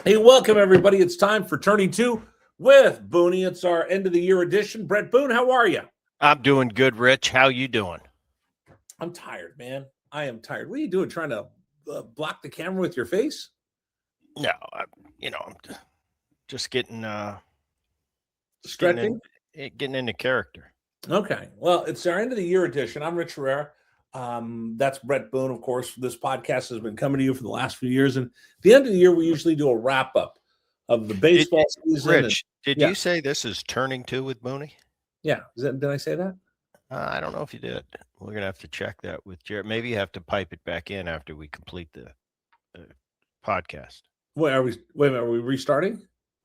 Hey, welcome everybody. It's time for Turning Two with Booney. It's our end of the year edition. Brett Boone, how are you? I'm doing good, Rich. How you doing? I'm tired, man. I am tired. What are you doing? Trying to block the camera with your face? No, I'm just getting just getting Stretching? in getting into character. Okay. Well, it's our end of the year edition. I'm Rich Herrera. That's Brett Boone, of course. This podcast has been coming to you for the last few years. And at the end of the year, we usually do a wrap up of the Did, baseball season. Rich, did Yeah, you say this is turning two with Mooney? yeah. Did I say that? I don't know if you did. We're gonna have to check that with Jared. Maybe you have to pipe it back in after we complete the podcast. Wait, wait a minute, are we restarting?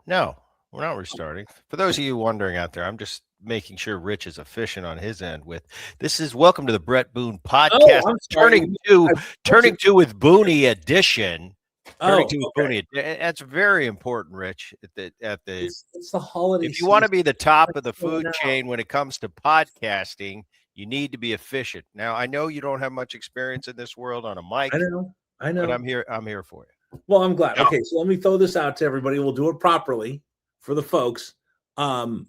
No, we're not restarting. For those of you wondering out there, I'm just making sure Rich is efficient on his end with this is welcome to the Brett Boone Oh, podcast I'm sorry. turning to with Booney edition. Turning Oh, to with okay. Booney. That's very important, Rich. It's the holiday If you want to season. be the top of the Going food out. chain when it comes to podcasting, you need to be efficient. Now, I know you don't have much experience in this world on a mic, I know. I but know. I'm here for you. Well, I'm glad. No. Okay, so let me throw this out to everybody. We'll do it properly for the folks. Um,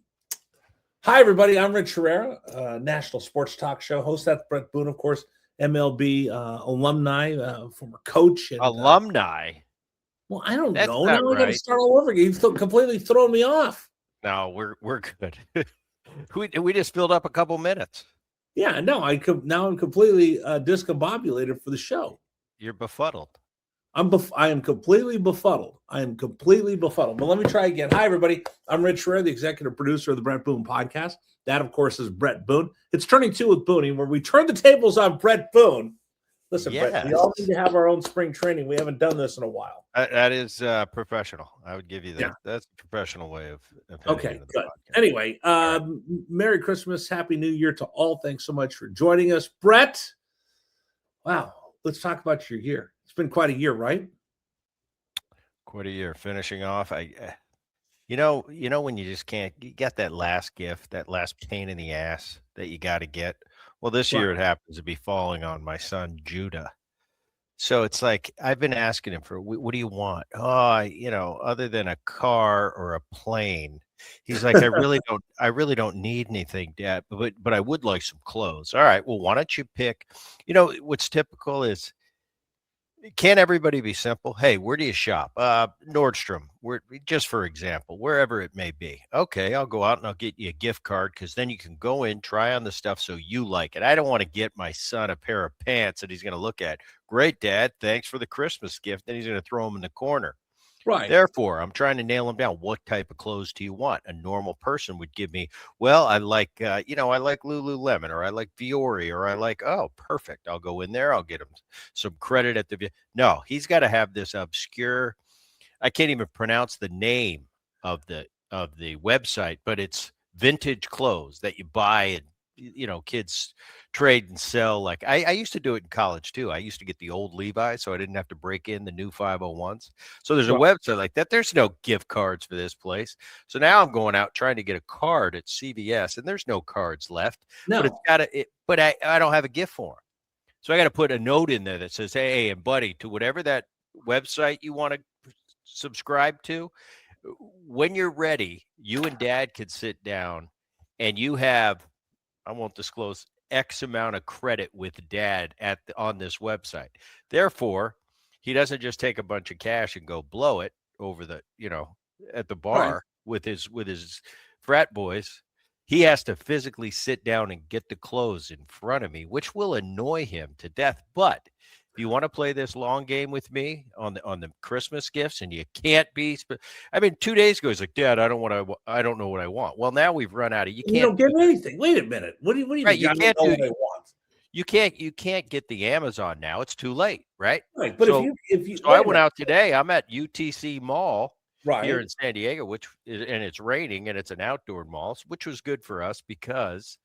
Hi, everybody. I'm Rich Herrera, National Sports Talk Show host. That's Brett Boone, of course, MLB alumni, former coach. And, Alumni. well, I don't That's know. not Now I got to right. start all over again. You've completely thrown me off. No, we're good. we just filled up a couple minutes. Yeah, no, now I'm completely discombobulated for the show. You're befuddled. I am completely befuddled. I am completely befuddled. But let me try again. Hi, everybody. I'm Rich Herrera, the executive producer of the Brett Boone podcast. That, of course, is Brett Boone. It's Turning Two with Booney, where we turn the tables on Brett Boone. Listen, Brett, we all need to have our own spring training. We haven't done this in a while. That is professional. I would give you that. Yeah. That's a professional way of Okay, good. Anyway, Merry Christmas. Happy New Year to all. Thanks so much for joining us. Brett, wow, let's talk about your year. It's been quite a year, right? Quite a year. Finishing off, you know when you just can't, you got that last gift, that last pain in the ass that you got to get. Well, this year it happens to be falling on my son Judah. So it's like I've been asking him for what do you want? Oh, other than a car or a plane. He's like, I really don't need anything, Dad, but I would like some clothes. All right, well, why don't you pick? What's typical is can't everybody be simple? Hey, where do you shop? Nordstrom. Just for example, wherever it may be. Okay, I'll go out and I'll get you a gift card because then you can go in, try on the stuff so you like it. I don't want to get my son a pair of pants that he's going to look at. Great, Dad. Thanks for the Christmas gift. Then he's going to throw them in the corner. Right. Therefore, I'm trying to nail him down. What type of clothes do you want? A normal person would give me, well, I like, I like Lululemon, or I like Fiore, or I like, oh, perfect. I'll go in there. I'll get him some credit at the. No, he's got to have this obscure. I can't even pronounce the name of the website, but it's vintage clothes that you buy and kids trade and sell. Like I used to do it in college too. I used to get the old Levi's so I didn't have to break in the new 501s. So there's a website like that. There's no gift cards for this place. So now I'm going out trying to get a card at CVS and there's no cards left. No. But it's got but I don't have a gift for him. So I got to put a note in there that says, hey, and buddy, to whatever that website you want to subscribe to, when you're ready, you and Dad can sit down and you have, I won't disclose, X amount of credit with Dad on this website. Therefore, he doesn't just take a bunch of cash and go blow it over the, at the bar with his frat boys. He has to physically sit down and get the clothes in front of me, which will annoy him to death. But if you want to play this long game with me on the Christmas gifts, and you can't be, 2 days ago he's like, Dad, I don't know what I want. Well, now we've run out of. You Right, you can't know what I want. You can't get the Amazon now. It's too late, right? Right, but if you, so I went out today. I'm at UTC Mall. Right. Here in San Diego, and it's raining and it's an outdoor mall, which was good for us because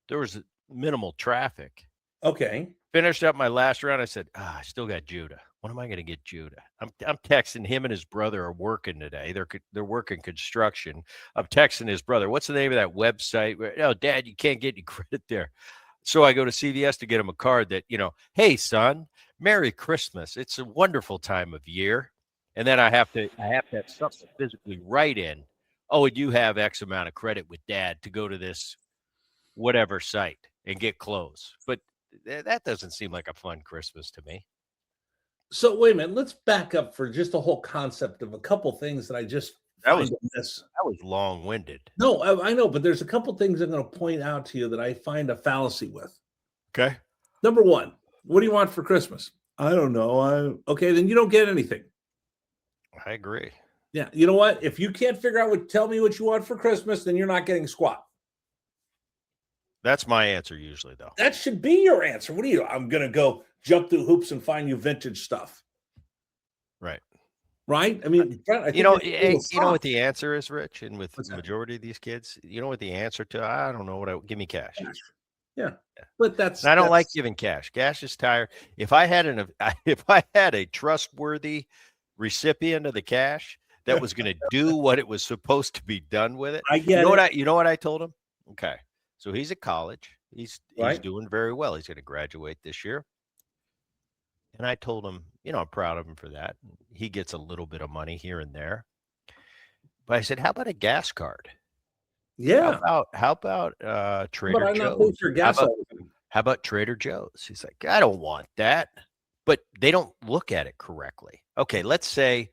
there was minimal traffic. Okay. Finished up my last round. I said, I still got Judah. When am I going to get Judah? I'm texting him and his brother are working today. They're working construction. I'm texting his brother. What's the name of that website? Oh, Dad, you can't get any credit there. So I go to CVS to get him a card that, hey, son, Merry Christmas. It's a wonderful time of year. And then I have to have something to physically write in. Oh, and you have X amount of credit with dad to go to this whatever site and get clothes. But that doesn't seem like a fun Christmas to me. So wait a minute, let's back up for just the whole concept of a couple things that I just That find was in this. that was long-winded. No, I know, but there's a couple things I'm going to point out to you that I find a fallacy with. Okay. Number one, what do you want for Christmas? I don't know. Okay, then you don't get anything. I agree. Yeah, you know what? If you can't figure out tell me what you want for Christmas, then you're not getting squat. That's my answer usually, though. That should be your answer. What are you? I'm going to go jump through hoops and find you vintage stuff. Right. Right? I mean, you know what the answer is, Rich, and with the majority of these kids, you know what the answer to? I don't know give me cash. Yeah. But I don't like giving cash. Cash is tired. If I had a trustworthy recipient of the cash that was going to do what it was supposed to be done with it, I get you know what I told him? Okay. So he's at college. He's doing very well. He's going to graduate this year. And I told him, I'm proud of him for that. He gets a little bit of money here and there. But I said, how about a gas card? Yeah. How about Trader Joe's? How about Trader Joe's? He's like, I don't want that. But they don't look at it correctly. Okay, let's say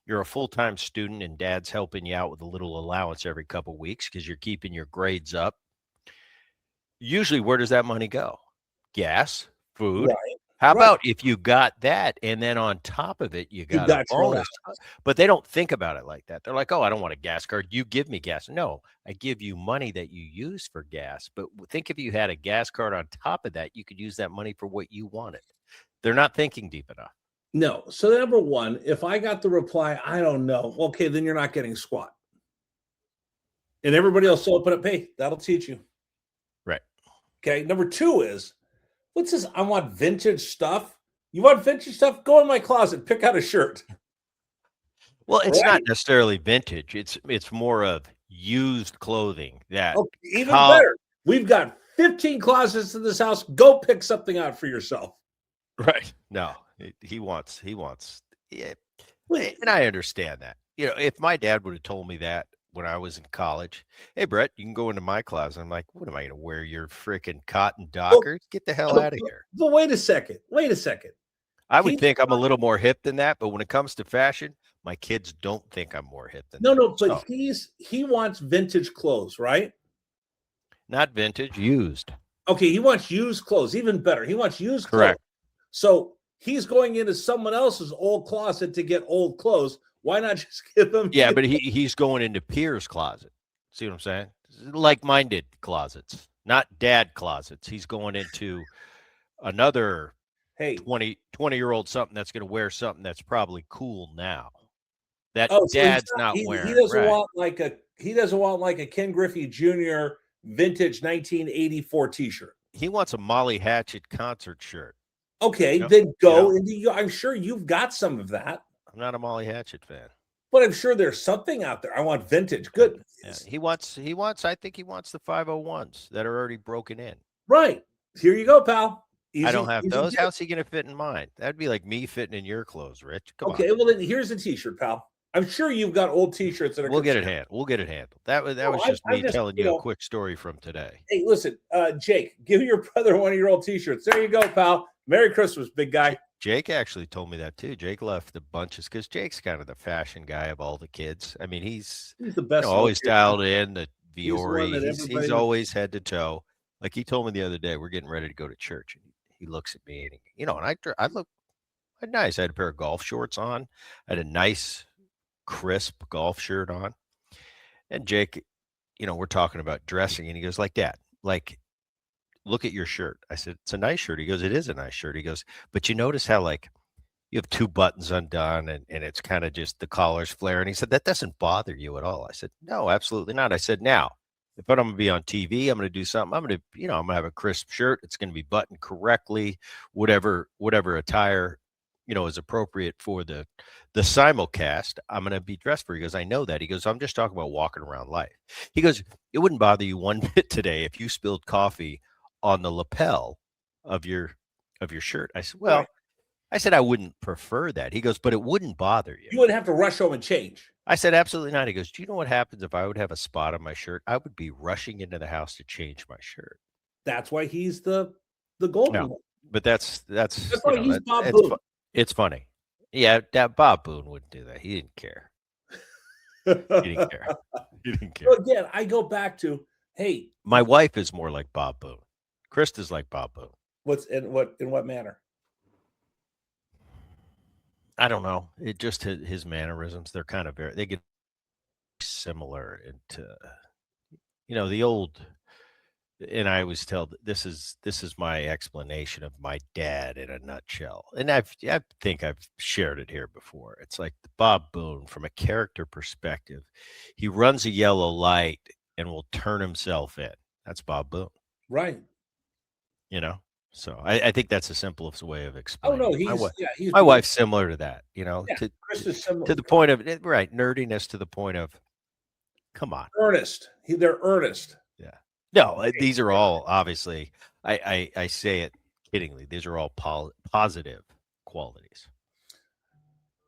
you're a full-time student and dad's helping you out with a little allowance every couple of weeks because you're keeping your grades up. Usually, where does that money go? Gas, food. Right. How about if you got that and then on top of it, you got a bonus? But they don't think about it like that. They're like, oh, I don't want a gas card. You give me gas. No, I give you money that you use for gas. But think if you had a gas card on top of that, you could use that money for what you wanted. They're not thinking deep enough. No. So number one, if I got the reply, I don't know. Okay, then you're not getting squat. And everybody else will open up, hey, that'll teach you. Right. Okay. Number two is, what's this? I want vintage stuff. You want vintage stuff? Go in my closet, pick out a shirt. Well, it's not necessarily vintage. It's more of used clothing. Even better. We've got 15 closets in this house. Go pick something out for yourself. Right. No, he wants. Yeah. And I understand that. If my dad would have told me that when I was in college, hey, Brett, you can go into my closet. I'm like, what am I going to wear? Your freaking cotton Dockers? Get the hell out of here. But wait a second. I would think I'm a little more hip than that. But when it comes to fashion, my kids don't think I'm more hip than that. No, but he wants vintage clothes, right? Not vintage, used. Okay, he wants used clothes. Even better. He wants used clothes. Correct. So he's going into someone else's old closet to get old clothes. Why not just give him? Yeah, but he's going into Pierre's closet. See what I'm saying? Like-minded closets, not dad closets. He's going into another 20-year-old something that's going to wear something that's probably cool now. That dad's not wearing. He doesn't want like a Ken Griffey Jr. vintage 1984 T-shirt. He wants a Molly Hatchet concert shirt. Okay, then go into. I'm sure you've got some of that. I'm not a Molly Hatchet fan, but I'm sure there's something out there. I want vintage. Good. Yeah. He wants. I think he wants the 501s that are already broken in. Right. Here you go, pal. I don't have those. How's he going to fit in mine? That'd be like me fitting in your clothes, Rich. Come on. Okay, well then here's a T-shirt, pal. I'm sure you've got old T-shirts that are. We'll get it handled. That was just me telling you a quick story from today. Hey, listen, Jake, give your brother one of your old T-shirts. There you go, pal. Merry Christmas, big guy. Jake actually told me that too. Jake left a bunches because Jake's kind of the fashion guy of all the kids. I mean, he's the best. Always dialed in the Viore. He's always head to toe. Like he told me the other day, we're getting ready to go to church, and he looks at me and I look nice. I had a pair of golf shorts on. I had a nice, crisp golf shirt on. And Jake, we're talking about dressing, and he goes like that, like, look at your shirt. I said, it's a nice shirt. He goes, it is a nice shirt. He goes, but you notice how like you have two buttons undone and it's kind of just the collar's flare. And he said, that doesn't bother you at all. I said, no, absolutely not. I said, now, if I'm going to be on TV, I'm going to do something. I'm going to have a crisp shirt. It's going to be buttoned correctly, whatever attire, is appropriate for the simulcast. I'm going to be dressed for. He goes, I know that. He goes, I'm just talking about walking around life. He goes, it wouldn't bother you one bit today if you spilled coffee on the lapel of your shirt. I said, well, I said, I wouldn't prefer that. He goes, but it wouldn't bother you. You wouldn't have to rush home and change. I said, absolutely not. He goes, do you know what happens if I would have a spot on my shirt? I would be rushing into the house to change my shirt. That's why he's the golden one. But that's why he's Bob Boone. It's funny. Yeah, that Bob Boone wouldn't do that. He didn't care. He didn't care. He didn't care. So again, I go back to, hey, my wife is more like Bob Boone. Krista's like Bob Boone. In what manner? I don't know. It just his mannerisms. They're kind of they get similar into, the old. And I always tell this is my explanation of my dad in a nutshell. And I think I've shared it here before. It's like Bob Boone from a character perspective. He runs a yellow light and will turn himself in. That's Bob Boone. Right. So I think that's the simplest way of explaining. Oh no, my wife's similar to that, Chris is similar to the point of right nerdiness to the point of, come on, earnest. They're earnest. Yeah. No, these are all obviously. I say it kiddingly. These are all positive qualities.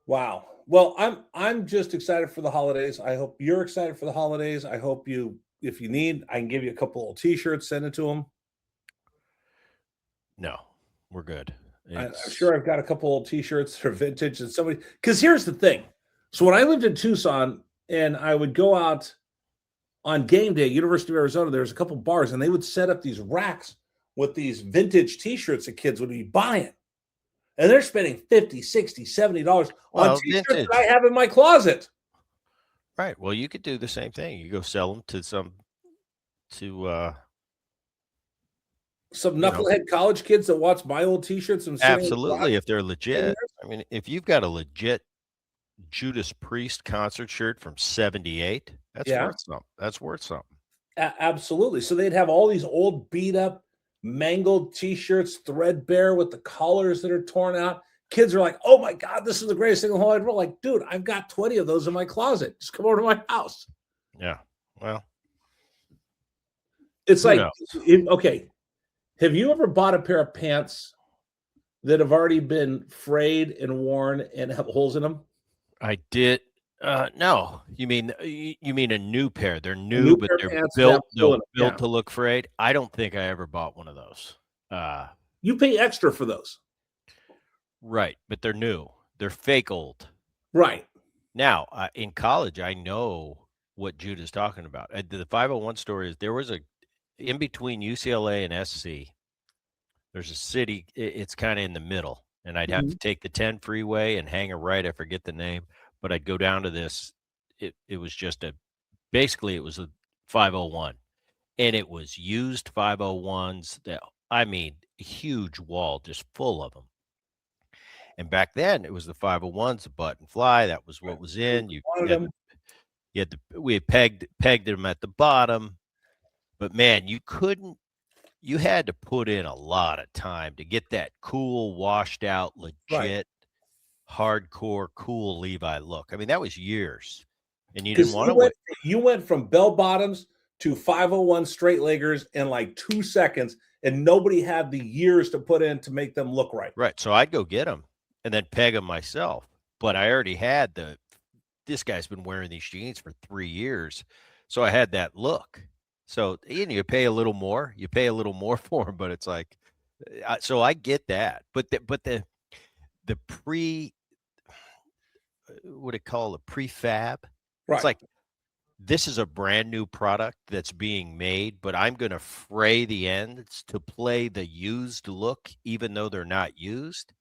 Wow. Well, I'm just excited for the holidays. I hope you're excited for the holidays. I hope if you need, I can give you a couple of T-shirts. Send it to them. No, we're good. I'm sure I've got a couple of T-shirts that are vintage and somebody. Because here's the thing. So when I lived in Tucson and I would go out on game day, University of Arizona, there was a couple bars and they would set up these racks with these vintage T-shirts that kids would be buying. And they're spending $50, $60, $70 on T-shirts that I have in my closet. Right. Well, you could do the same thing. You go sell them to some knucklehead college kids that watch my old T-shirts. Absolutely, if they're legit. I mean, if you've got a legit Judas Priest concert shirt from '78, that's worth something. That's worth something. Absolutely. So they'd have all these old, beat up, mangled T-shirts, threadbare with the collars that are torn out. Kids are like, "Oh my God, this is the greatest thing in the whole world!" Like, dude, I've got 20 of those in my closet. Just come over to my house. Yeah. Well, it's like, okay. Have you ever bought a pair of pants that have already been frayed and worn and have holes in them? I did. No, you mean a new pair? They're new, but they're built to look frayed. I don't think I ever bought one of those. You pay extra for those, right? But they're new. They're fake old, right? Now, in college, I know what Jude is talking about. The 501 story is there was in between UCLA and SC, there's a city, it's kind of in the middle, and I'd have to take the 10 freeway and hang a right. I forget the name, but I'd go down to this. It was just basically it was a 501, and it was used 501s that, I mean, a huge wall just full of them. And back then it was the 501s, the button fly. That was what was in. We had pegged them at the bottom. But man, you had to put in a lot of time to get that cool, washed out, legit, hardcore, cool Levi look. I mean, that was years. And you didn't want to wait. You went from bell bottoms to 501 straight leggers in like 2 seconds, and nobody had the years to put in to make them look right. Right. So I'd go get them and then peg them myself. But I already had this guy's been wearing these jeans for 3 years. So I had that look. So, you pay a little more. You pay a little more for them, but it's like, so I get that. But the prefab? Right. It's like, this is a brand new product that's being made, but I'm going to fray the ends to play the used look, even though they're not used.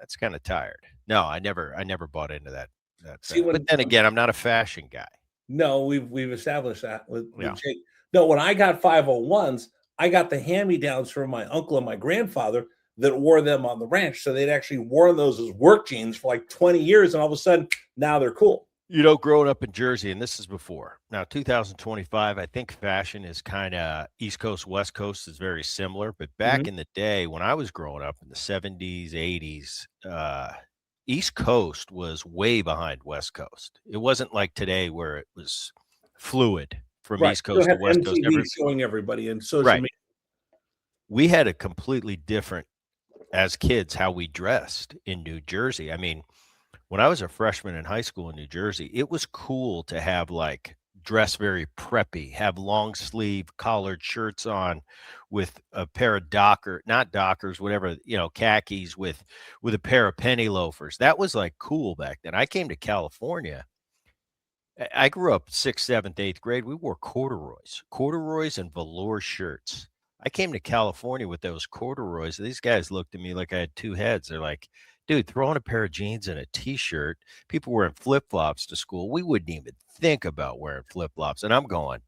That's kind of tired. No, I never bought into that. But then again, I'm not a fashion guy. No, we've established that with Jake. No, when I got 501s, I got the hand-me-downs from my uncle and my grandfather that wore them on the ranch. So they'd actually worn those as work jeans for like 20 years, and all of a sudden, now they're cool. Growing up in Jersey, and this is before. Now, 2025, I think fashion is kind of East Coast, West Coast is very similar. But back in the day, when I was growing up in the 70s, 80s, East Coast was way behind West Coast. It wasn't like today where it was fluid from East Coast to West Coast. Showing everybody and social media. We had a completely different as kids how we dressed in New Jersey. I mean, when I was a freshman in high school in New Jersey, it was cool to have like dress very preppy, have long sleeve collared shirts on with a pair of not Dockers, whatever, khakis with a pair of penny loafers. That was like cool back then. I came to California. I grew up sixth, seventh, eighth grade. We wore corduroys and velour shirts. I came to California with those corduroys. These guys looked at me like I had two heads. They're like, dude, throw on a pair of jeans and a t-shirt. People wearing flip-flops to school. We wouldn't even think about wearing flip-flops. And I'm going,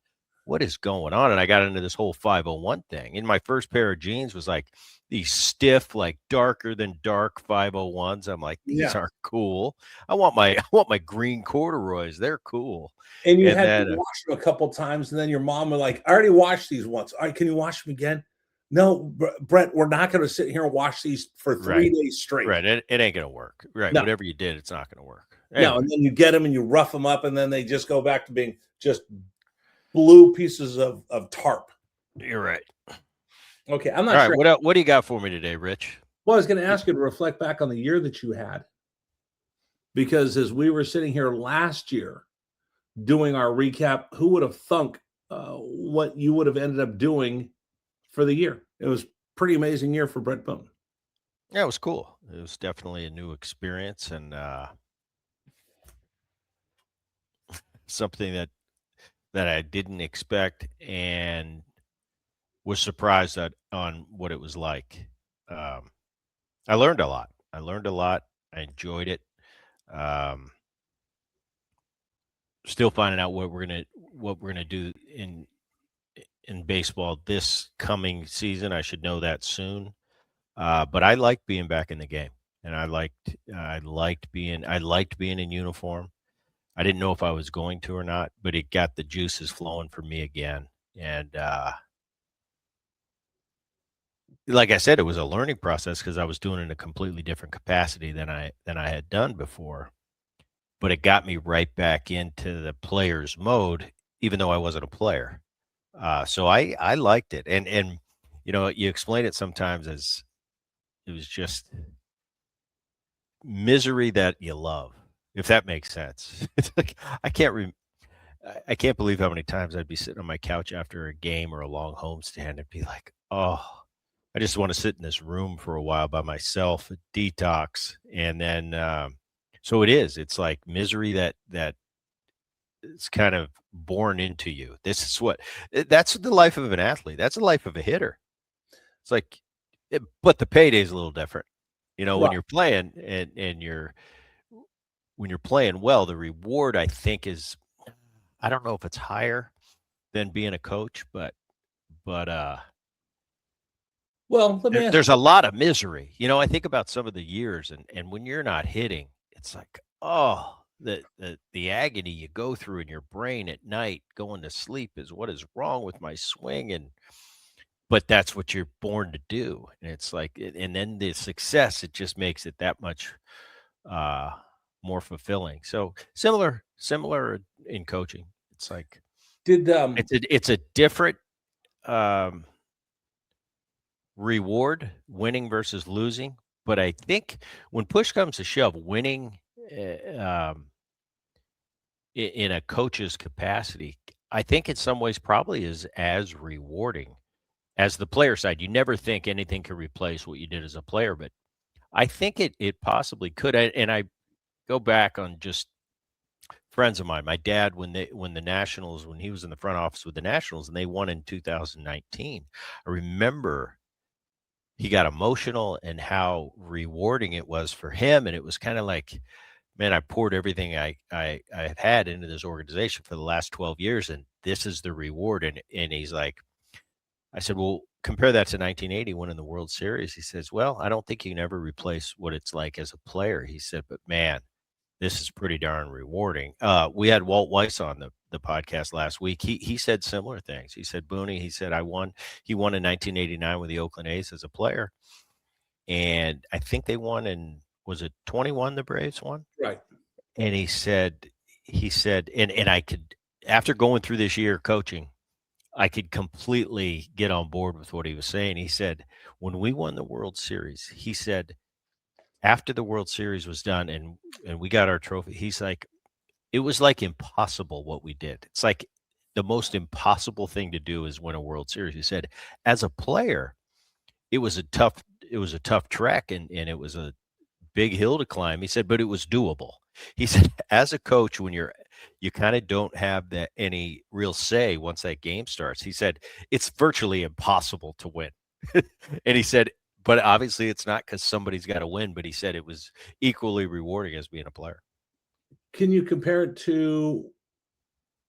what is going on? And I got into this whole 501 thing. And my first pair of jeans was like these stiff, like darker than dark 501s. I'm like, these Yeah. aren't cool. I want my green corduroys. They're cool. And you And had then to wash them a couple times, and then your mom was like, I already washed these once. All right, can you wash them again? No, Brett, we're not going to sit here and wash these for 3 days straight. right, it ain't gonna work. Right, No. whatever you did, it's not gonna work. No, Anyway, and then you get them and you rough them up, and then they just go back to being just blue pieces of tarp. you're right. Okay, I'm All not right, sure. what do you got for me today, Rich? Well, I was going to ask you to reflect back on the year that you had, because as we were sitting here last year doing our recap, who would have thunk what you would have ended up doing for the year? It was a pretty amazing year for Bret Boone. Yeah, it was cool. It was definitely a new experience and something that I didn't expect and was surprised on what it was like. I learned a lot. I enjoyed it. Um, Still finding out what we're gonna do in baseball this coming season. I should know that soon. But I liked being back in the game, and I liked being in uniform. I didn't know if I was going to or not, but it got the juices flowing for me again. And like I said, it was a learning process because I was doing it in a completely different capacity than I had done before. But it got me right back into the player's mode, even though I wasn't a player. So I liked it, and you explain it sometimes as it was just misery that you love, if that makes sense. It's like I can't believe how many times I'd be sitting on my couch after a game or a long homestand and be like, oh, I just want to sit in this room for a while by myself, detox, and then so it's like misery that it's kind of born into you. That's the life of an athlete. That's the life of a hitter. It's like, but the payday's a little different. When Right. you're playing and when you're playing well, the reward I think is, I don't know if it's higher than being a coach, but Well, let me ask there's you. a lot of misery. I think about some of the years, and when you're not hitting, it's like, oh, the agony you go through in your brain at night going to sleep is what is wrong with my swing, but that's what you're born to do, and it's like, and then the success, it just makes it that much uh more fulfilling. So similar in coaching. It's like Did it's a different um reward, winning versus losing. But I think when push comes to shove, winning in a coach's capacity, I think in some ways probably is as rewarding as the player side. You never think anything can replace what you did as a player, but I think it possibly could. And I go back on just friends of mine. My dad, when the Nationals, when he was in the front office with the Nationals and they won in 2019, I remember he got emotional and how rewarding it was for him. And it was kind of like, man, I poured everything I've had into this organization for the last 12 years, and this is the reward. And he's like, I said, well, compare that to 1980 winning the World Series. He says, well, I don't think you can ever replace what it's like as a player. He said, but man, this is pretty darn rewarding. We had Walt Weiss on the podcast last week. He said similar things. He said, Booney, he said, he won in 1989 with the Oakland A's as a player. And I think they won was it 21 the Braves won? right? And he said, and I could, after going through this year coaching, I could completely get on board with what he was saying. He said, when we won the World Series, he said, after the World Series was done and we got our trophy, he's like, it was like impossible what we did. It's like the most impossible thing to do is win a World Series. He said, as a player, it was a tough trek and it was a big hill to climb. He said, but it was doable. He said, as a coach, when you kind of don't have that any real say once that game starts. He said, it's virtually impossible to win. And he said, but obviously it's not because somebody's got to win. But he said it was equally rewarding as being a player. Can you compare it to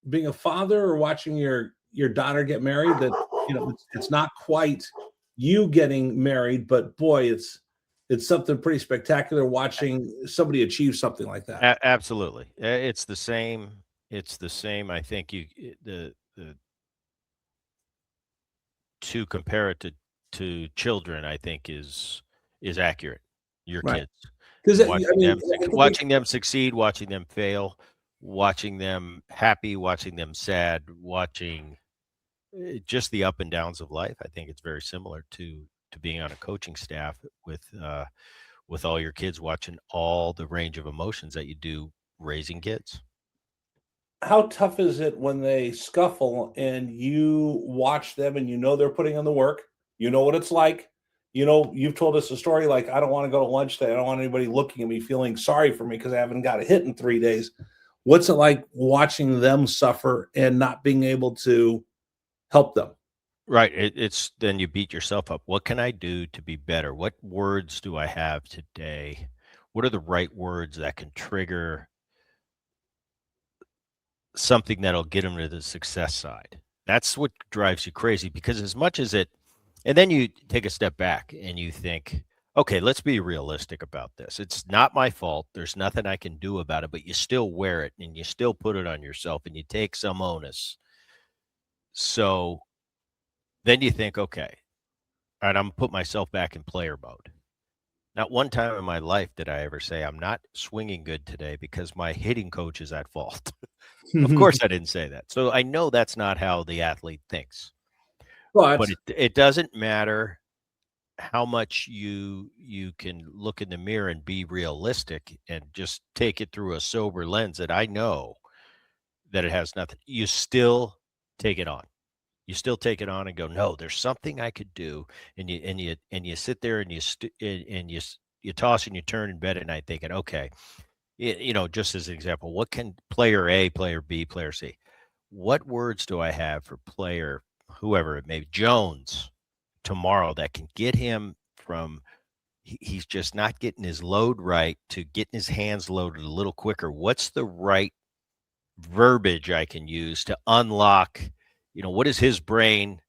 being a father or watching your daughter get married? That it's not quite you getting married, but boy, it's something pretty spectacular watching somebody achieve something like that. Absolutely, it's the same. It's the same. I think the to compare it to children, I think is accurate. Your Right. kids, Because watching them succeed, watching them fail, watching them happy, watching them sad, watching just the up and downs of life. I think it's very similar to being on a coaching staff with all your kids, watching all the range of emotions that you do raising kids. how tough is it when they scuffle and you watch them and they're putting in the work? You know what it's like. You've told us a story like, I don't want to go to lunch today. I don't want anybody looking at me feeling sorry for me because I haven't got a hit in 3 days. What's it like watching them suffer and not being able to help them? Right. It's then you beat yourself up. What can I do to be better? What words do I have today? What are the right words that can trigger something that'll get them to the success side? That's what drives you crazy because as much as it, and then you take a step back and you think, okay, let's be realistic about this. It's not my fault. There's nothing I can do about it, but you still wear it and you still put it on yourself and you take some onus. So then you think, okay, all right, I'm gonna put myself back in player mode. Not one time in my life did I ever say I'm not swinging good today because my hitting coach is at fault. Of course, I didn't say that. So I know that's not how the athlete thinks. But But it doesn't matter how much you can look in the mirror and be realistic and just take it through a sober lens that I know that it has nothing. You still take it on. You still take it on and go, no, there's something I could do, and you sit there and you toss and you turn in bed at night thinking, okay, just as an example, what can player A, player B, player C, what words do I have for player whoever it may be, Jones, tomorrow that can get him from he's just not getting his load right to getting his hands loaded a little quicker. What's the right verbiage I can use to unlock, what is his brain?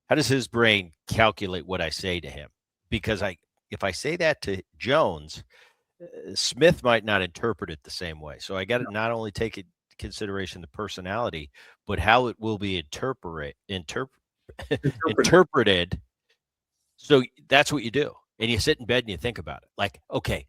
How does his brain calculate what I say to him? Because if I say that to Jones, Smith might not interpret it the same way. So I got to not only take into consideration the personality, but how it will be interpreted. So that's what you do. And you sit in bed and you think about it. Like, okay,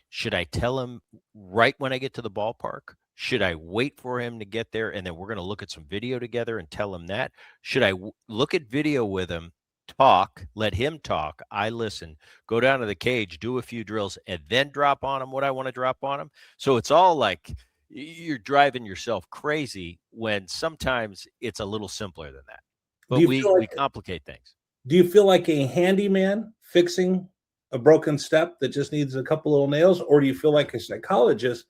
should I tell him right when I get to the ballpark? Should I wait for him to get there and then we're going to look at some video together and tell him that? Should I look at video with him, talk, let him talk, I listen, go down to the cage, do a few drills, and then drop on him what I want to drop on him? So it's all like you're driving yourself crazy when sometimes it's a little simpler than that. But we complicate things. Do you feel like a handyman fixing a broken step that just needs a couple little nails, or do you feel like a psychologist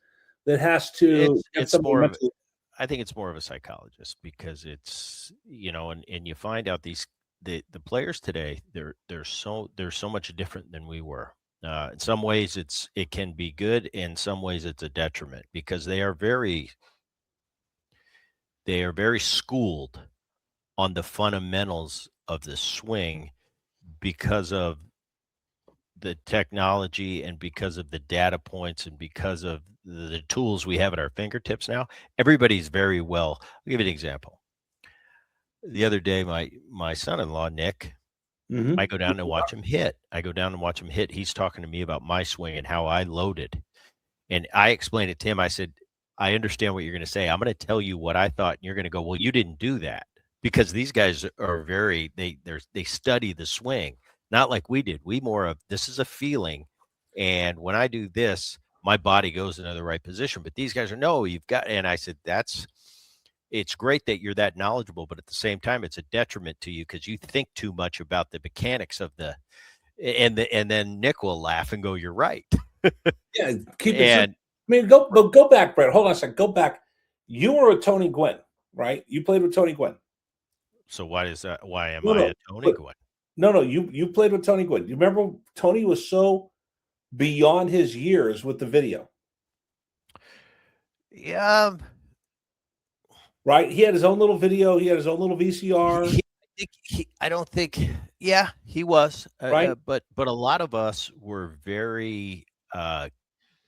that has to? I think it's more of a psychologist because it's and you find out the players today they're so much different than we were. In some ways it can be good, in some ways it's a detriment because they are very schooled on the fundamentals of the swing because of the technology and because of the data points and because of the tools we have at our fingertips now. Everybody's very well. I'll give you an example. The other day, my son-in-law, Nick, I go down and watch him hit. He's talking to me about my swing and how I loaded. And I explained it to him. I said, I understand what you're going to say. I'm going to tell you what I thought. And you're going to go, well, you didn't do that because these guys are they study the swing, not like we did. We more of this is a feeling, and when I do this, my body goes into the right position. But these guys are no, you've got. And I said that's it's great that you're that knowledgeable, but at the same time, it's a detriment to you because you think too much about the mechanics of and then Nick will laugh and go, "You're right." Yeah, keep it simple. And I mean, go back, Brett. Hold on a second. Go back. You were with Tony Gwynn, right? You played with Tony Gwynn. so why is that? Why am No, I no, a Tony Gwynn? no. You played with Tony Gwynn. You remember Tony was so beyond his years with the video, Yeah, right? He had his own little video. He had his own little VCR, I don't think. Yeah, he was, right? but a lot of us were very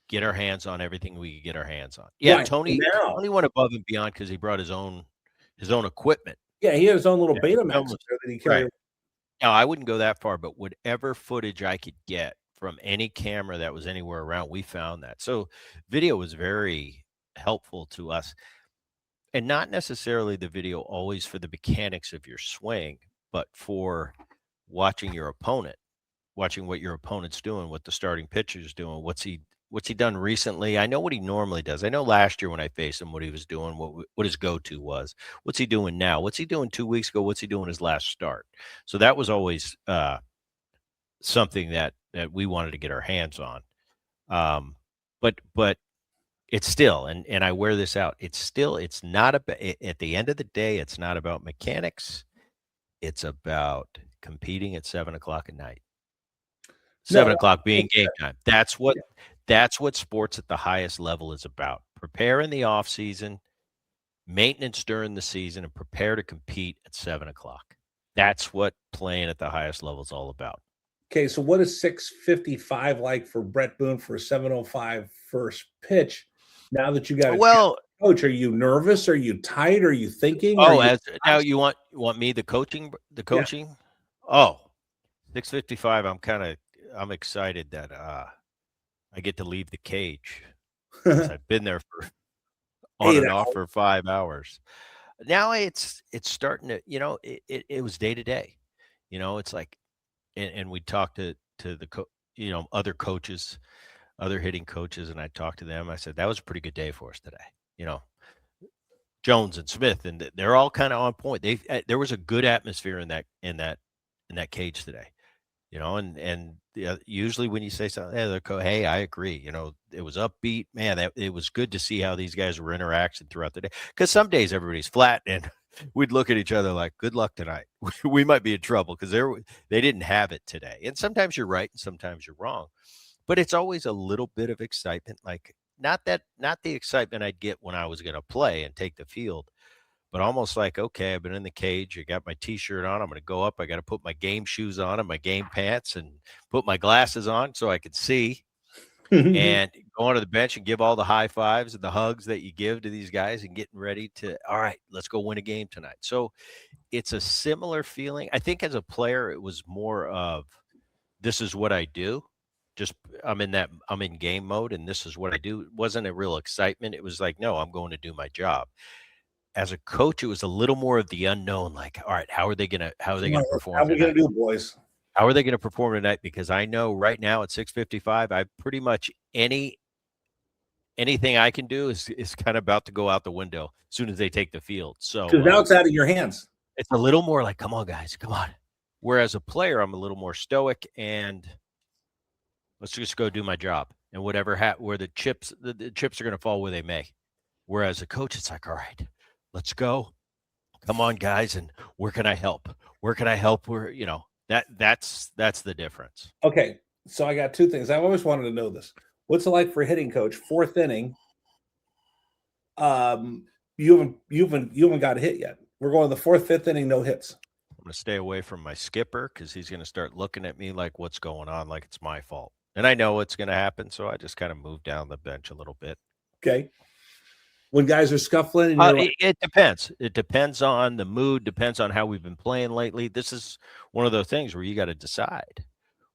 get our hands on everything we could get our hands on. Yeah, Right. Now, Tony went above and beyond because he brought his own equipment. yeah, he had his own little Yeah, Betamax almost there that he right. carried. Now, I wouldn't go that far, but whatever footage I could get from any camera that was anywhere around, we found that. So video was very helpful to us. And not necessarily the video always for the mechanics of your swing, but for watching your opponent, watching what your opponent's doing, what the starting pitcher's doing, what's he done recently. I know what he normally does. I know last year when I faced him, what he was doing, what his go-to was. What's he doing now? What's he doing 2 weeks ago? What's he doing his last start? So that was always something that we wanted to get our hands on. But it's still, and I wear this out. It's not about at the end of the day. It's not about mechanics. It's about competing at 7 o'clock at night. 7 o'clock being game time. That's what sports at the highest level is about. Prepare in the off season, maintenance during the season, and prepare to compete at 7 o'clock. That's what playing at the highest level is all about. Okay, so what is 6:55 like for Bret Boone for a 7:05 first pitch? Now that you got a coach, are you nervous? Are you tight? Are you thinking? Now you want me the coaching? Yeah. Oh, 6:55. I'm excited that I get to leave the cage. I've been there for on and off for 5 hours. Now it's starting to, it was day to day. It's like, and we talked to the other coaches, other hitting coaches, and I talked to them. I said that was a pretty good day for us today. Jones and Smith, and they're all kind of on point. There was a good atmosphere in that cage today. And usually when you say something, hey, I agree. It was upbeat, man. It was good to see how these guys were interacting throughout the day. Because some days everybody's flat, and we'd look at each other like, "Good luck tonight. We might be in trouble," because they didn't have it today. And sometimes you're right, and sometimes you're wrong. But it's always a little bit of excitement, like not the excitement I'd get when I was going to play and take the field. But almost like, okay, I've been in the cage. I got my T-shirt on. I'm going to go up. I got to put my game shoes on and my game pants and put my glasses on so I could see and go onto the bench and give all the high fives and the hugs that you give to these guys and getting ready to, all right, let's go win a game tonight. So it's a similar feeling. I think as a player, it was more of this is what I do. Just I'm in game mode and this is what I do. It wasn't a real excitement. It was like, no, I'm going to do my job. As a coach, it was a little more of the unknown. Like, all right, how are they gonna perform? How are we gonna do, boys? How are they gonna perform tonight? Because I know right now at 6:55, I pretty much anything I can do is kind of about to go out the window as soon as they take the field. So now it's out of your hands. It's a little more like, come on, guys, come on. Whereas a player, I'm a little more stoic and let's just go do my job. And whatever where the chips are going to fall where they may. Whereas a coach, it's like, all right, let's go. Come on, guys, and where can I help? Where can I help? That's the difference. Okay, so I got two things. I've always wanted to know this. What's it like for a hitting coach? Fourth inning. You haven't got a hit yet. We're going the fourth, fifth inning, no hits. I'm going to stay away from my skipper because he's going to start looking at me like what's going on, like it's my fault. And I know what's going to happen, so I just kind of move down the bench a little bit. Okay. When guys are scuffling? And it depends. It depends on the mood, depends on how we've been playing lately. This is one of those things where you got to decide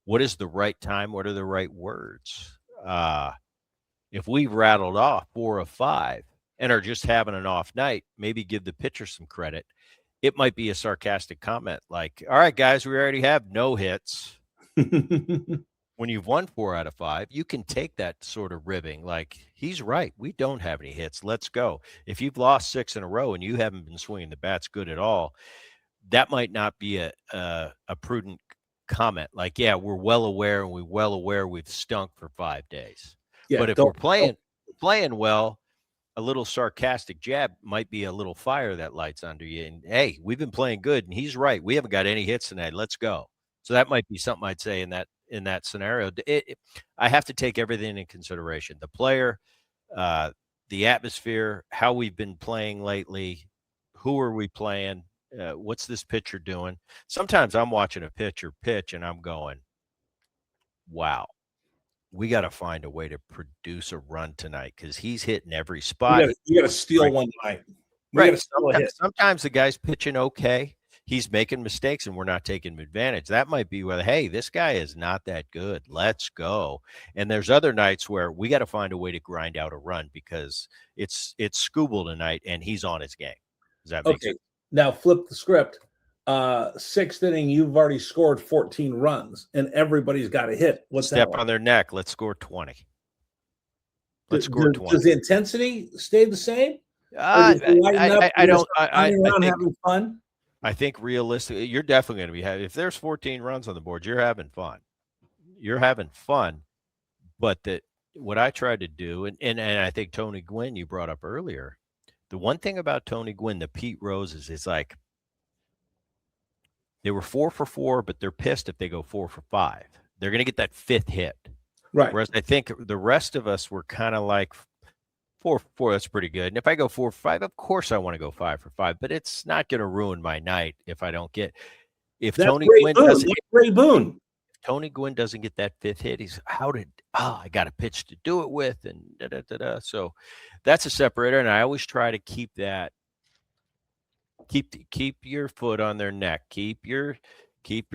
what is the right time, what are the right words. If we've rattled off 4 of 5 and are just having an off night, maybe give the pitcher some credit. it might be a sarcastic comment like, all right, guys, we already have no hits. When you've won 4 out of 5, you can take that sort of ribbing. Like, he's right. We don't have any hits. Let's go. If you've lost 6 in a row and you haven't been swinging the bats good at all, that might not be a prudent comment. Like, yeah, we're well aware we've stunk for 5 days. Yeah, but if we're playing well, a little sarcastic jab might be a little fire that lights under you. And hey, we've been playing good, and he's right. We haven't got any hits tonight. Let's go. So that might be something I'd say in that scenario. I have to take everything in consideration: the player, the atmosphere, how we've been playing lately, who are we playing, what's this pitcher doing. Sometimes I'm watching a pitcher pitch and I'm going, wow, we got to find a way to produce a run tonight because he's hitting every spot. You got to steal one tonight. Right. Sometimes the guy's pitching okay. He's making mistakes and we're not taking him that might be where, hey, this guy is not that good. Let's go. And there's other nights where we got to find a way to grind out a run because it's Scooble tonight and he's on his game. Does that make sense? Now flip the script. 6th inning, you've already scored 14 runs and everybody's got a hit. What's that? Step on their neck. Let's score 20. Let's score 20. Does the intensity stay the same? I don't. Having fun. I think realistically, you're definitely going to be having. If there's 14 runs on the board, you're having fun. You're having fun. But what I tried to do, and I think Tony Gwynn, you brought up earlier, the one thing about Tony Gwynn, the Pete Roses, is like they were 4 for 4, but they're pissed if they go 4 for 5. They're going to get that 5th hit. Right. Whereas I think the rest of us were kind of like 4 for 4, that's pretty good. And if I go 4 for 5, of course I want to go 5 for 5, but it's not going to ruin my night if I don't get. If Tony Gwynn doesn't get that 5th hit, he's I got a pitch to do it with, and da. So that's a separator, and I always try to keep that. Keep your foot on their neck. Keep your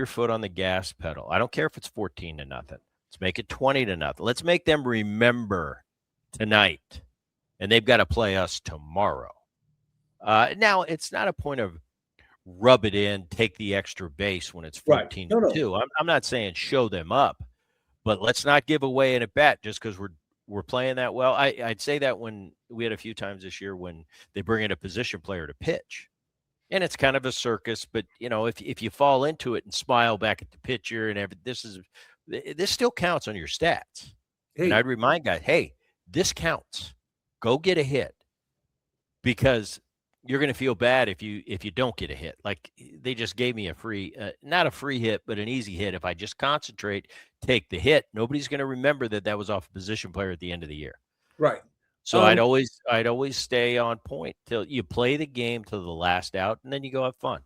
foot on the gas pedal. I don't care if it's 14-0. Let's make it 20-0. Let's make them remember tonight. And they've got to play us tomorrow. Now, it's not a point of rub it in, take the extra base when it's 14-2. No. I'm not saying show them up, but let's not give away an at-bat just because we're playing that well. I'd say that when we had a few times this year when they bring in a position player to pitch. And it's kind of a circus, but, if you fall into it and smile back at the pitcher and everything, this still counts on your stats. Hey. And I'd remind guys, hey, this counts. Go get a hit because you're going to feel bad if you don't get a hit. Like they just gave me a free, not a free hit, but an easy hit. If I just concentrate, take the hit, nobody's going to remember that was off a position player at the end of the year. Right. So I'd always stay on point till you play the game to the last out, and then you go have fun.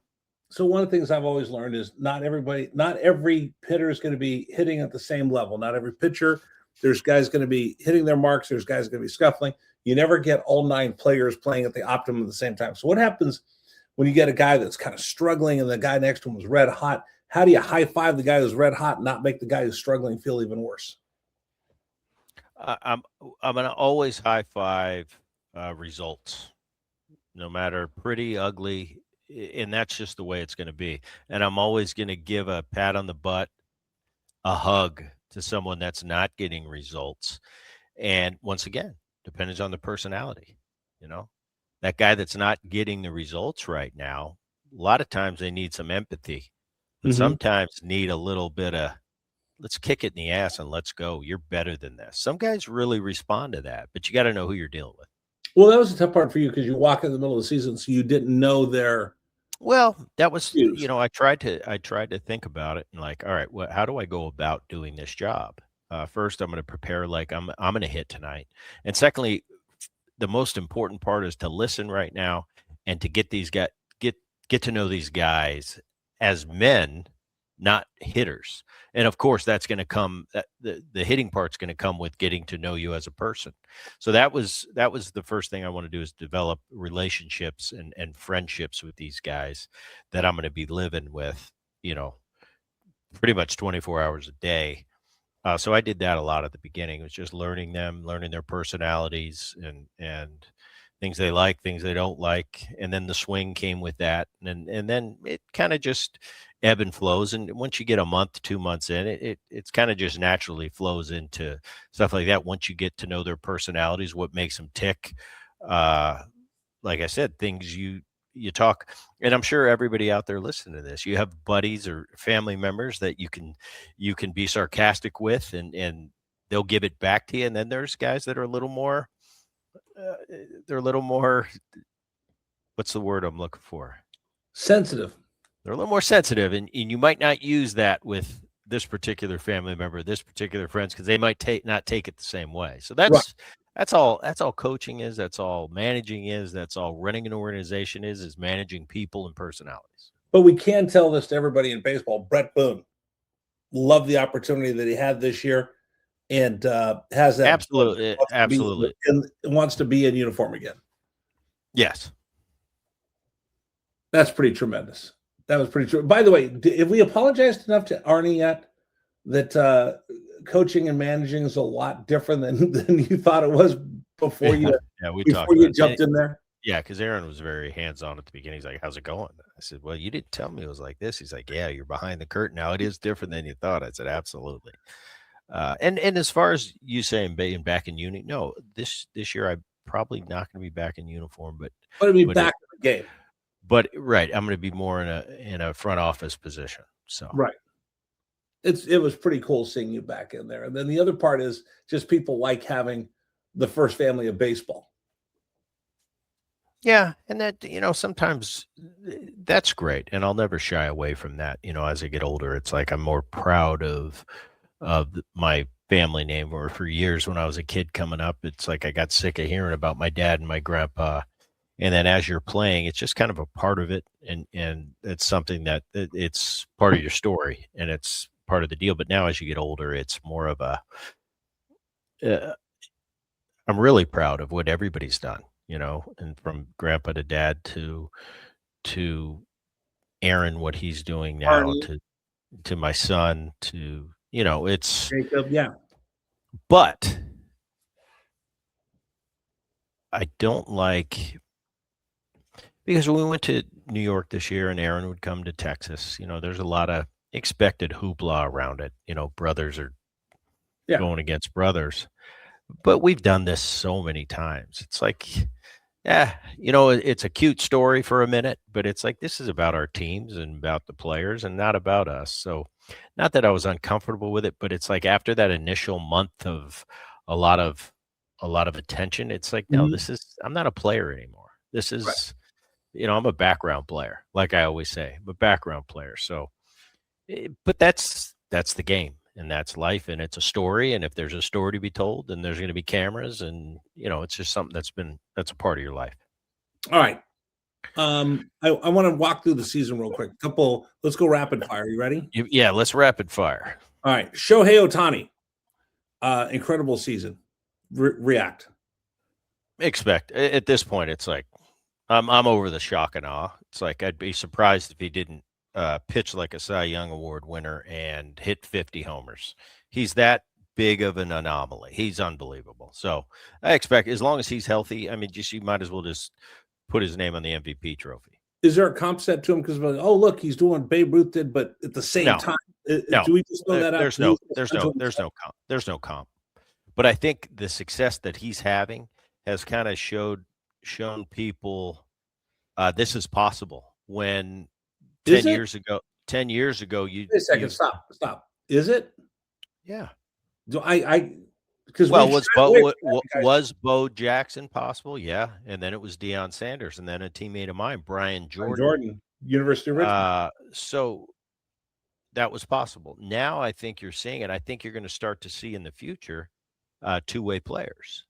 So one of the things I've always learned is not every hitter is going to be hitting at the same level. Not every pitcher. There's guys going to be hitting their marks. There's guys going to be scuffling. You never get all 9 players playing at the optimum at the same time. So what happens when you get a guy that's kind of struggling and the guy next to him is red hot? How do you high five the guy who's red hot and not make the guy who's struggling feel even worse? I'm going to always high five results, no matter pretty, ugly, and that's just the way it's going to be. And I'm always going to give a pat on the butt, a hug to someone that's not getting results. And once again, depends on the personality. That guy that's not getting the results right now, a lot of times they need some empathy, but sometimes need a little bit of, let's kick it in the ass and let's go. You're better than this. Some guys really respond to that, but you got to know who you're dealing with. Well, that was a tough part for you because you walk in the middle of the season, so you didn't know their. Well, that was, I tried to think about it and like, all right, how do I go about doing this job? First, I'm going to prepare like I'm going to hit tonight. And secondly, the most important part is to listen right now and to get these guys, get to know these guys as men, not hitters. And of course, that's going to come. The hitting part's going to come with getting to know you as a person. So that was the first thing I want to do is develop relationships and friendships with these guys that I'm going to be living with, pretty much 24 hours a day. So I did that a lot at the beginning. It was just learning them, learning their personalities, and things they like, things they don't like, and then the swing came with that, and then it kind of just ebb and flows. And once you get a month, 2 months in, it's kind of just naturally flows into stuff like that. Once you get to know their personalities, what makes them tick, uh, like I said, things you talk, and I'm sure everybody out there listening to this, you have buddies or family members that you can be sarcastic with, and they'll give it back to you. And then there's guys that are a little more, uh, they're a little more, what's the word I'm looking for? Sensitive. They're a little more sensitive, and you might not use that with this particular family member, this particular friends, because they might not take it the same way. So Right. that's all coaching is. That's all managing is. That's all running an organization is managing people and personalities. But we can tell this to everybody in baseball. Bret Boone loved the opportunity that he had this year, and has that Absolutely, absolutely. wants to be in uniform again. Yes. That's pretty tremendous. That was pretty true. By the way, have we apologized enough to Arnie yet that coaching and managing is a lot different than you thought it was before you Yeah, we before talked you about it. jumped in there? Yeah, because Aaron was very hands-on at the beginning. He's like, "How's it going?" I said, "Well, you didn't tell me it was like this." He's like, "Yeah, you're behind the curtain now. It is different than you thought." I said, "Absolutely." And as far as you saying being back in uni, no, this year I'm probably not going to be back in uniform, But to be but back in the game. right, I'm going to be more in a front office position. So Right. It was pretty cool seeing you back in there. And then the other part is just people like having the first family of baseball. yeah, and that sometimes that's great, and I'll never shy away from that. As I get older, it's like I'm more proud of my family name. Or for years when I was a kid coming up, it's like I got sick of hearing about my dad and my grandpa. And then as you're playing, it's just kind of a part of it, and it's something that it's part of your story, and it's part of the deal. But now as you get older, it's more of a uh, I'm really proud of what everybody's done, and from grandpa to dad to Aaron, what he's doing now, Arnie, to my son, to it's Jacob, yeah. but I don't like, because when we went to New York this year and Aaron would come to Texas, there's a lot of expected hoopla around it. Brothers are Yeah. going against brothers. But we've done this so many times. It's like, yeah, it's a cute story for a minute, but it's like this is about our teams and about the players and not about us. So, not that I was uncomfortable with it, but it's like after that initial month of a lot of a lot of attention, it's like, no, Mhm. I'm not a player anymore. This Right. is, I'm a background player, like I always say, I'm a background player. So, but that's the game, and that's life, and it's a story. And if there's a story to be told, then there's going to be cameras, and it's just something that's a part of your life. All right. I want to walk through the season real quick. Let's go rapid fire. You ready? Yeah, let's rapid fire. All right. Shohei Ohtani. Incredible season. React. Expect at this point, it's like I'm over the shock and awe. It's like I'd be surprised if he didn't pitch like a Cy Young Award winner and hit 50 homers. He's that big of an anomaly. He's unbelievable. So I expect, as long as he's healthy, I mean, you might as well just put his name on the MVP trophy. Is there a comp set to him? Because oh, look, he's doing what Babe Ruth did, but at the same No. time, No, do we just know that? there's no comp. But I think the success that he's having has kind of shown people this is possible. When Is 10 it? years ago, 10 years ago, Wait a second. Stop. Is it? yeah. Do I because Well, was Bo Jackson possible? Yeah, and then it was Deion Sanders, and then a teammate of mine, Brian Jordan. University of Richmond. So that was possible. Now I think you're seeing it. I think you're going to start to see in the future two-way players,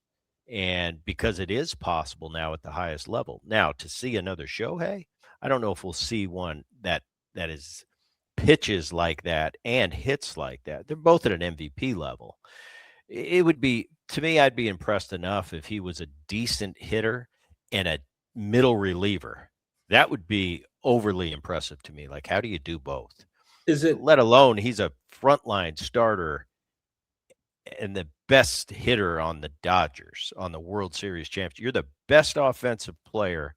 and because it is possible now at the highest level. Now to see another Shohei, I don't know if we'll see one that is pitches like that and hits like that. They're both at an MVP level. It would be, to me, I'd be impressed enough if he was a decent hitter and a middle reliever. That would be overly impressive to me. Like, how do you do both? Is it? Let alone he's a frontline starter and the best hitter on the Dodgers, on the World Series champions. You're the best offensive player,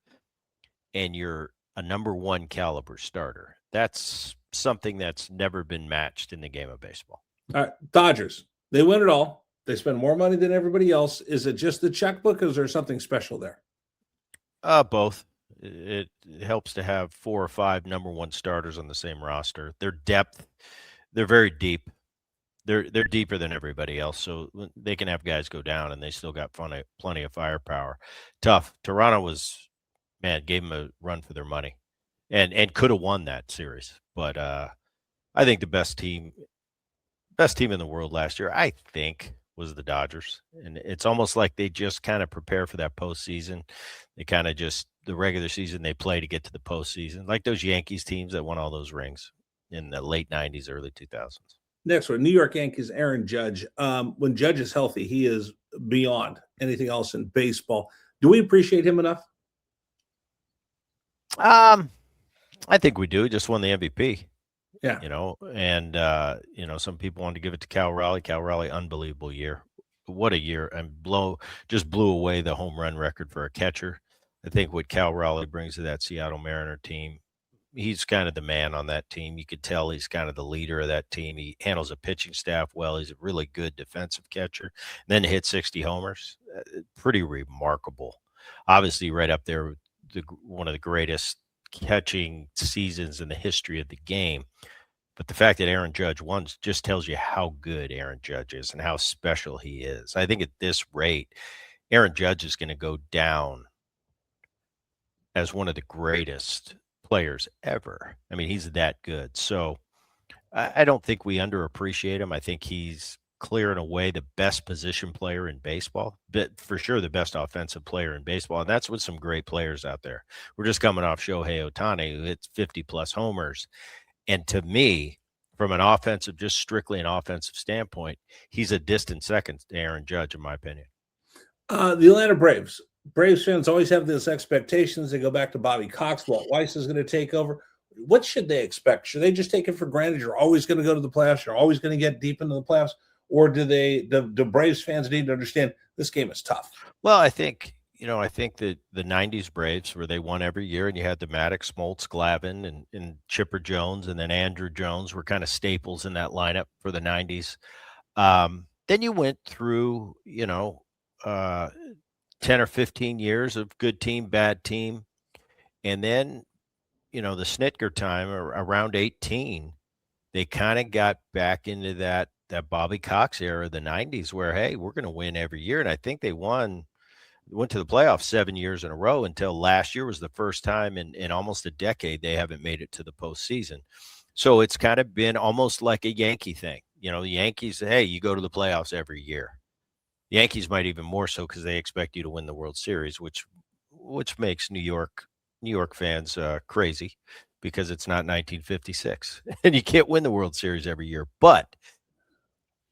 and you're a number one caliber starter. That's something that's never been matched in the game of baseball. All right, Dodgers. They win it all. They spend more money than everybody else. Is it just the checkbook, or is there something special there? Both. It helps to have 4 or 5 number one starters on the same roster. Their depth, they're very deep. They're deeper than everybody else, so they can have guys go down, and they still got plenty of firepower. Tough. Toronto was, man, gave them a run for their money, and could have won that series. But I think the best team in the world last year, I think, was the Dodgers. And it's almost like they just kind of prepare for that postseason. They kind of just the regular season they play to get to the postseason, like those Yankees teams that won all those rings in the late '90s, early 2000s. Next one, New York Yankees, Aaron Judge. When Judge is healthy, he is beyond anything else in baseball. Do we appreciate him enough? I think we do. He just won the MVP. Yeah. And some people wanted to give it to Cal Raleigh. Cal Raleigh, unbelievable year. What a year. And just blew away the home run record for a catcher. I think what Cal Raleigh brings to that Seattle Mariner team, he's kind of the man on that team. You could tell he's kind of the leader of that team. He handles a pitching staff well. He's a really good defensive catcher. And then to hit 60 homers, pretty remarkable. Obviously, right up there with one of the greatest catching seasons in the history of the game. But the fact that Aaron Judge won just tells you how good Aaron Judge is and how special he is. I think at this rate, Aaron Judge is going to go down as one of the greatest players ever. I mean, he's that good. So I don't think we underappreciate him. I think he's clear and away the best position player in baseball, but for sure the best offensive player in baseball. And that's with some great players out there. We're just coming off Shohei Ohtani, who hits 50-plus homers. And to me, from an offensive, just strictly an offensive standpoint, he's a distant second to Aaron Judge, in my opinion. The Atlanta Braves. Braves fans always have these expectations. They go back to Bobby Cox. Walt Weiss is going to take over. What should they expect? Should they just take it for granted? You're always going to go to the playoffs. You're always going to get deep into the playoffs. Or do the Braves fans need to understand this game is tough? Well, I think that the 90s Braves, where they won every year, and you had the Maddox, Smoltz, Glavine, and Chipper Jones, and then Andrew Jones were kind of staples in that lineup for the 90s. Then you went through, 10 or 15 years of good team, bad team. And then, the Snitker time around 18, they kind of got back into that Bobby Cox era of the 90s where, hey, we're going to win every year. And I think they went to the playoffs 7 years in a row until last year was the first time in almost a decade they haven't made it to the postseason. So it's kind of been almost like a Yankee thing. The Yankees, hey, you go to the playoffs every year. The Yankees might even more so because they expect you to win the World Series, which makes New York fans crazy because it's not 1956 and you can't win the World Series every year. But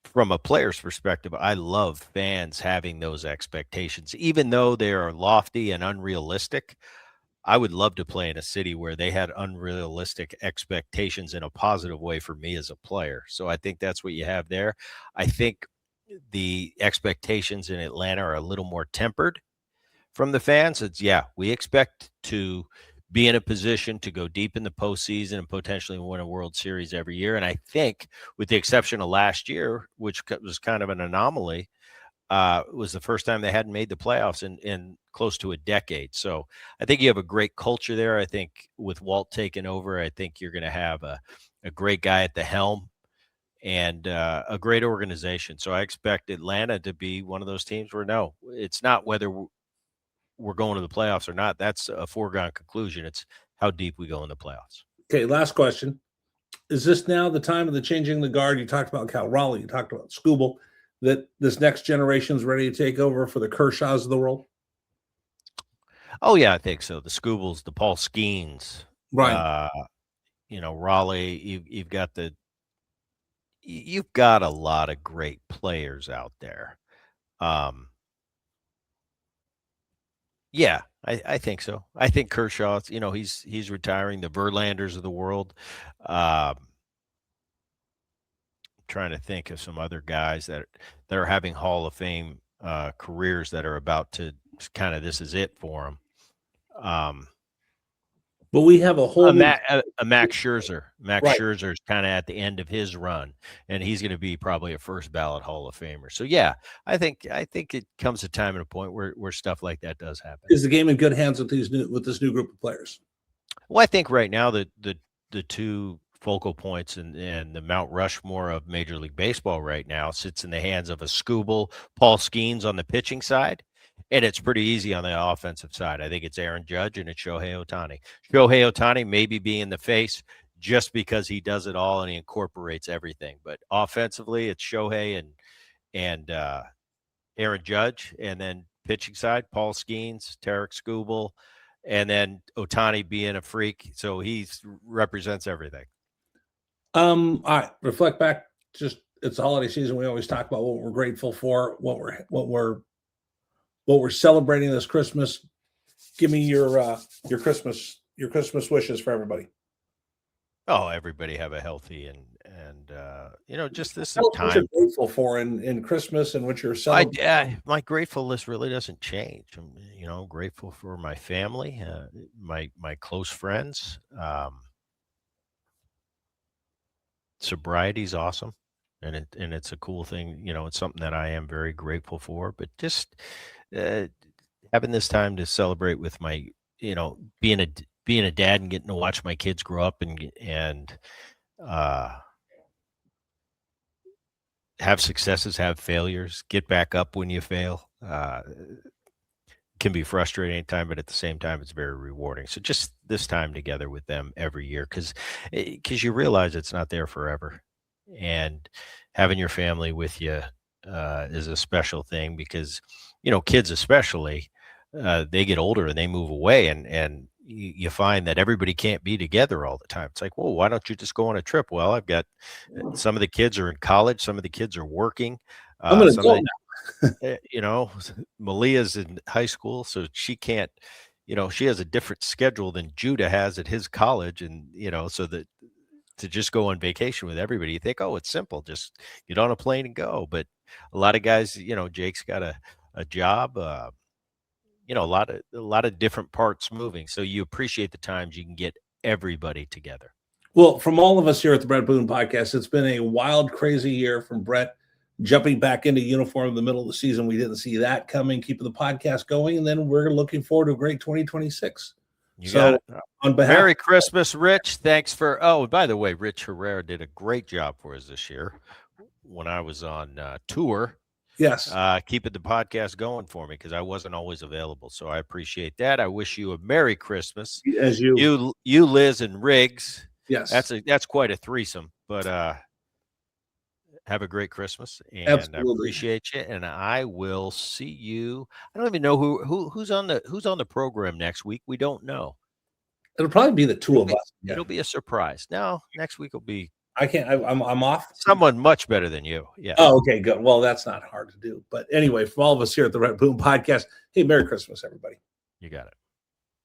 from a player's perspective, I love fans having those expectations, even though they are lofty and unrealistic. I would love to play in a city where they had unrealistic expectations in a positive way for me as a player. So I think that's what you have there. I think the expectations in Atlanta are a little more tempered from the fans. We expect to be in a position to go deep in the postseason and potentially win a World Series every year. And I think, with the exception of last year, which was kind of an anomaly, it was the first time they hadn't made the playoffs in close to a decade. So I think you have a great culture there. I think with Walt taking over, I think you're going to have a great guy at the helm and a great organization. So I expect Atlanta to be one of those teams where, no, it's not whether we're going to the playoffs or not. That's a foregone conclusion. It's how deep we go in the playoffs. Okay, last question. Is this now the time of the changing the guard? You talked about Cal Raleigh. You talked about Skubal, that this next generation is ready to take over for the Kershaws of the world? Oh, yeah, I think so. The Skubals, the Paul Skeens. Right. Raleigh, you've got a lot of great players out there. Yeah, I think so. I think Kershaw, he's retiring. The Verlanders of the world. trying to think of some other guys that are having Hall of Fame careers that are about to kind of, this is it for them. But we have a whole Max Scherzer. Max Right. Scherzer is kind of at the end of his run, and he's going to be probably a first ballot Hall of Famer. So yeah, I think it comes a time and a point where stuff like that does happen. Is the game in good hands with this new group of players? Well, I think right now the two focal points and the Mount Rushmore of Major League Baseball right now sits in the hands of a Scooble, Paul Skeens on the pitching side, and it's pretty easy on the offensive side. I think it's Aaron Judge and it's Shohei Ohtani. Shohei Ohtani maybe being the face just because he does it all and he incorporates everything. But offensively, it's Shohei and Aaron Judge, and then pitching side, Paul Skeens, Tarek Skubal, and then Ohtani being a freak, so he represents everything. All right, reflect back. Just it's the holiday season. We always talk about what we're grateful for, what we're celebrating this Christmas. Give me your Christmas wishes for everybody. Oh, everybody have a healthy and just this time. What you're grateful for in Christmas and what you're celebrating. My grateful list really doesn't change. I'm grateful for my family, my close friends. Sobriety is awesome, and it's a cool thing. It's something that I am very grateful for. But just having this time to celebrate with my, being a dad and getting to watch my kids grow up and have successes, have failures, get back up when you fail. Can be frustrating at times, but at the same time, it's very rewarding. So just this time together with them every year, because you realize it's not there forever, and having your family with you is a special thing because, kids especially, they get older and they move away, and you find that everybody can't be together all the time. It's like, well, why don't you just go on a trip? Well, I've got some of the kids are in college, some of the kids are working. I'm going to go now. Malia's in high school, so she can't, she has a different schedule than Judah has at his college. And, so that to just go on vacation with everybody, you think, oh, it's simple. Just get on a plane and go. But a lot of guys, Jake's got a job, a lot of different parts moving. So you appreciate the times you can get everybody together. Well, from all of us here at the Bret Boone Podcast, it's been a wild, crazy year. From Bret jumping back into uniform in the middle of the season, we didn't see that coming, keeping the podcast going, and then we're looking forward to a great 2026. You got it. On behalf, Merry Christmas, Rich. Thanks for. Oh, by the way, Rich Herrera did a great job for us this year when I was on tour. Yes, keeping the podcast going for me because I wasn't always available. So I appreciate that. I wish you a Merry Christmas. As you, Liz, and Riggs. Yes, that's quite a threesome. But have a great Christmas, and absolutely. I appreciate you. And I will see you. I don't even know who's on the program next week. We don't know. It'll probably be the two of us. It'll be a surprise. No, next week will be. I can't. I'm off. Someone much better than you. Yeah. Oh, okay, good. Well, that's not hard to do. But anyway, from all of us here at the Bret Boone Podcast, hey, Merry Christmas, everybody. You got it.